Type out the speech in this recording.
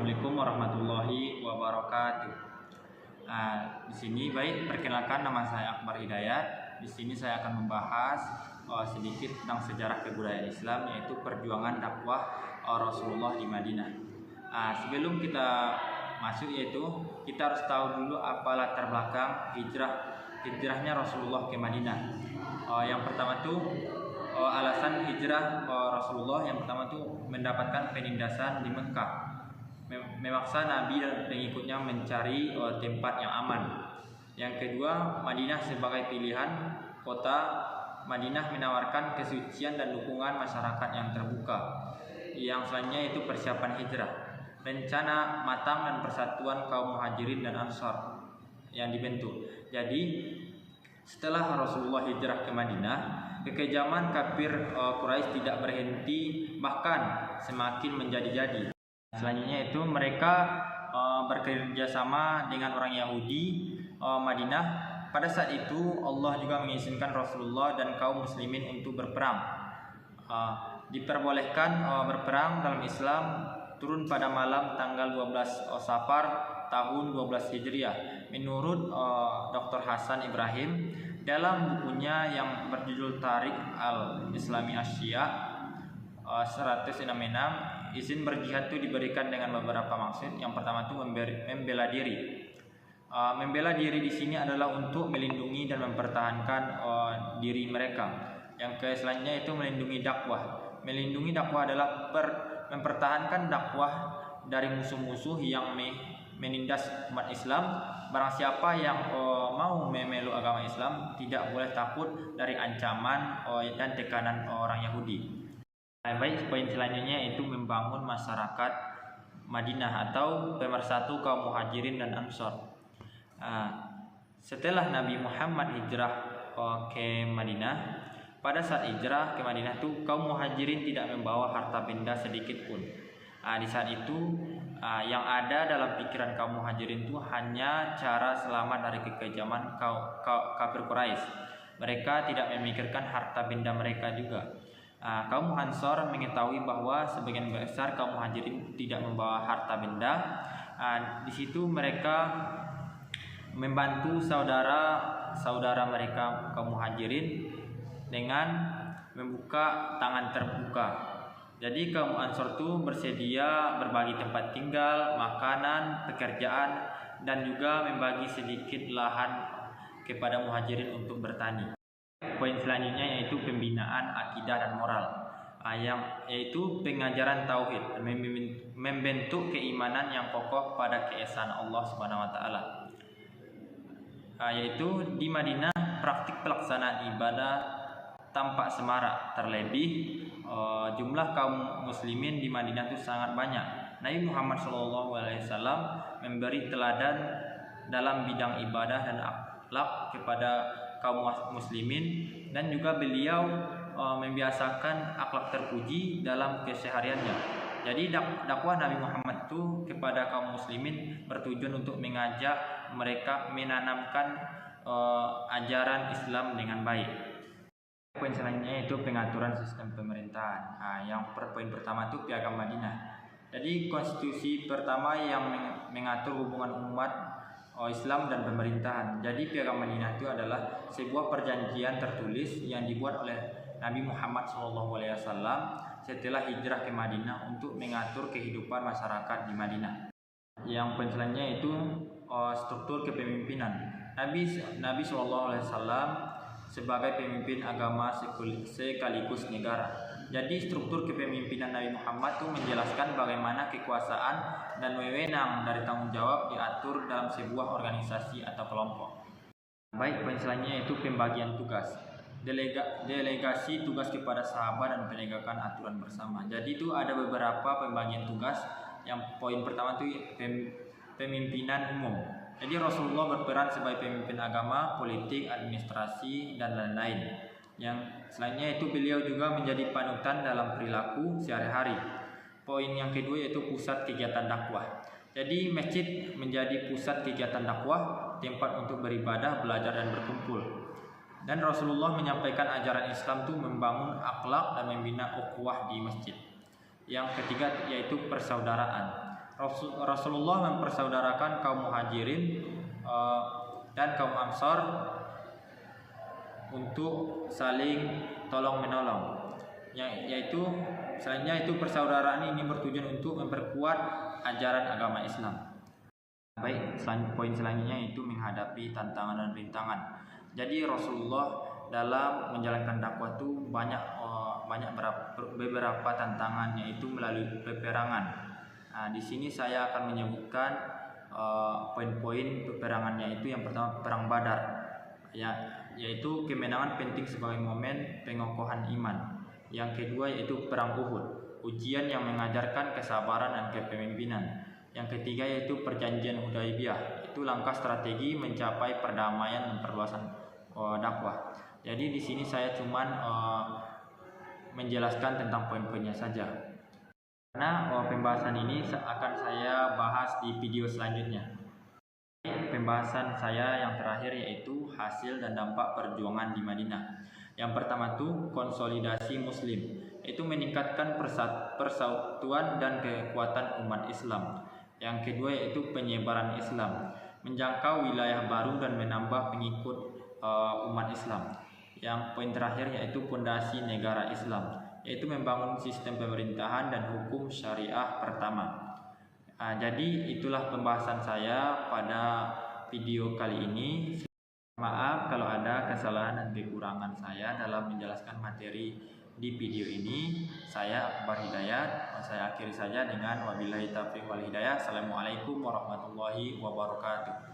Assalamualaikum warahmatullahi wabarakatuh. Di sini perkenalkan, nama saya Akbar Hidayat. Di sini saya akan membahas sedikit tentang sejarah kebudayaan Islam, yaitu perjuangan dakwah Rasulullah di Madinah. Sebelum kita masuk, yaitu kita harus tahu dulu apa latar belakang hijrahnya Rasulullah ke Madinah. Yang pertama tuh alasan hijrah Rasulullah yang pertama tuh mendapatkan penindasan di Mekah. Memaksa Nabi dan pengikutnya mencari tempat yang aman. Yang kedua, Madinah sebagai pilihan kota. Madinah menawarkan kesucian dan dukungan masyarakat yang terbuka. Yang selanjutnya itu persiapan hijrah, rencana matang dan persatuan kaum Muhajirin dan Ansor yang dibentuk. Jadi setelah Rasulullah hijrah ke Madinah, kekejaman kafir Quraisy tidak berhenti, bahkan semakin menjadi-jadi. Selanjutnya itu mereka bekerja sama dengan orang Yahudi Madinah. Pada saat itu Allah juga mengizinkan Rasulullah dan kaum muslimin untuk berperang. Diperbolehkan berperang dalam Islam turun pada malam tanggal 12 Safar tahun 12 Hijriah. Menurut Dr. Hasan Ibrahim dalam bukunya yang berjudul Tarikh al-Islami Asya 166, izin berjihad itu diberikan dengan beberapa maksud. Yang pertama itu membela diri. Membela diri di sini adalah untuk melindungi dan mempertahankan diri mereka. Yang selanjutnya itu melindungi dakwah. Melindungi dakwah adalah mempertahankan dakwah dari musuh-musuh yang menindas umat Islam. Barang siapa yang mau memeluk agama Islam tidak boleh takut dari ancaman dan tekanan orang Yahudi. Poin selanjutnya itu membangun masyarakat Madinah atau pemersatu kaum Muhajirin dan Ansor. Setelah Nabi Muhammad hijrah ke Madinah, pada saat hijrah ke Madinah itu kaum Muhajirin tidak membawa harta benda sedikit pun. Di saat itu yang ada dalam pikiran kaum Muhajirin itu hanya cara selamat dari kekejaman kafir Quraisy. Mereka tidak memikirkan harta benda mereka juga. Kaum Ansor mengetahui bahwa sebagian besar kaum Muhajirin tidak membawa harta benda. Di situ mereka membantu saudara mereka kaum Muhajirin dengan membuka tangan terbuka. Jadi kaum Ansor itu bersedia berbagi tempat tinggal, makanan, pekerjaan, dan juga membagi sedikit lahan kepada Muhajirin untuk bertani. Poin selanjutnya yaitu pembinaan akidah dan moral, yaitu pengajaran tauhid, membentuk keimanan yang kokoh pada keesaan Allah Subhanahu wa taala. Yaitu di Madinah praktik pelaksanaan ibadah tampak semarak, terlebih jumlah kaum muslimin di Madinah itu sangat banyak. Nabi Muhammad SAW memberi teladan dalam bidang ibadah dan akhlak kepada kaum muslimin, dan juga beliau membiasakan akhlak terpuji dalam kesehariannya. Jadi dakwah Nabi Muhammad itu kepada kaum muslimin bertujuan untuk mengajak mereka menanamkan ajaran Islam dengan baik. Poin selanjutnya itu pengaturan sistem pemerintahan. Yang poin pertama itu Piagam Madinah. Jadi konstitusi pertama yang mengatur hubungan umat Islam dan pemerintahan. Jadi Piagam Madinah itu adalah sebuah perjanjian tertulis yang dibuat oleh Nabi Muhammad SAW setelah hijrah ke Madinah untuk mengatur kehidupan masyarakat di Madinah. Yang poin selanjutnya itu struktur kepemimpinan. Nabi SAW sebagai pemimpin agama sekaligus negara. Jadi struktur kepemimpinan Nabi Muhammad itu menjelaskan bagaimana kekuasaan dan wewenang dari tanggung jawab diatur dalam sebuah organisasi atau kelompok. Poin selanjutnya itu pembagian tugas. Delegasi tugas kepada sahabat dan penegakan aturan bersama. Jadi itu ada beberapa pembagian tugas. Yang poin pertama itu pemimpinan umum. Jadi Rasulullah berperan sebagai pemimpin agama, politik, administrasi, dan lain-lain. Yang selanjutnya itu beliau juga menjadi panutan dalam perilaku sehari-hari. Poin yang kedua yaitu pusat kegiatan dakwah. Jadi masjid menjadi pusat kegiatan dakwah, tempat untuk beribadah, belajar, dan berkumpul. Dan Rasulullah menyampaikan ajaran Islam itu membangun akhlak dan membina ukhuwah di masjid. Yang ketiga yaitu persaudaraan. Rasulullah mempersaudarakan kaum Muhajirin dan kaum Ansor untuk saling tolong menolong, yaitu selanjutnya itu persaudaraan ini bertujuan untuk memperkuat ajaran agama Islam. Baik, poin selanjutnya itu menghadapi tantangan dan rintangan. Jadi Rasulullah dalam menjalankan dakwah itu banyak beberapa tantangan, yaitu melalui peperangan. Nah, di sini saya akan menyebutkan poin-poin peperangannya. Itu yang pertama perang Badar, yaitu kemenangan penting sebagai momen pengokohan iman. Yang kedua yaitu perang Uhud, ujian yang mengajarkan kesabaran dan kepemimpinan. Yang ketiga yaitu perjanjian Hudaybiyah, itu langkah strategi mencapai perdamaian dan perluasan dakwah. Jadi di sini saya cuman menjelaskan tentang poin-poinnya saja. Karena pembahasan ini akan saya bahas di video selanjutnya. Pembahasan saya yang terakhir yaitu hasil dan dampak perjuangan di Madinah. Yang pertama itu konsolidasi Muslim, itu meningkatkan persatuan dan kekuatan umat Islam. Yang kedua yaitu penyebaran Islam, menjangkau wilayah baru dan menambah pengikut umat Islam. Yang poin terakhir yaitu fondasi negara Islam, yaitu membangun sistem pemerintahan dan hukum syariah pertama. Jadi itulah pembahasan saya pada video kali ini. Maaf kalau ada kesalahan dan kekurangan saya dalam menjelaskan materi di video ini. Saya Akbar Hidayat. Saya akhiri saja dengan wabillahi taufiq wal hidayah. Assalamualaikum warahmatullahi wabarakatuh.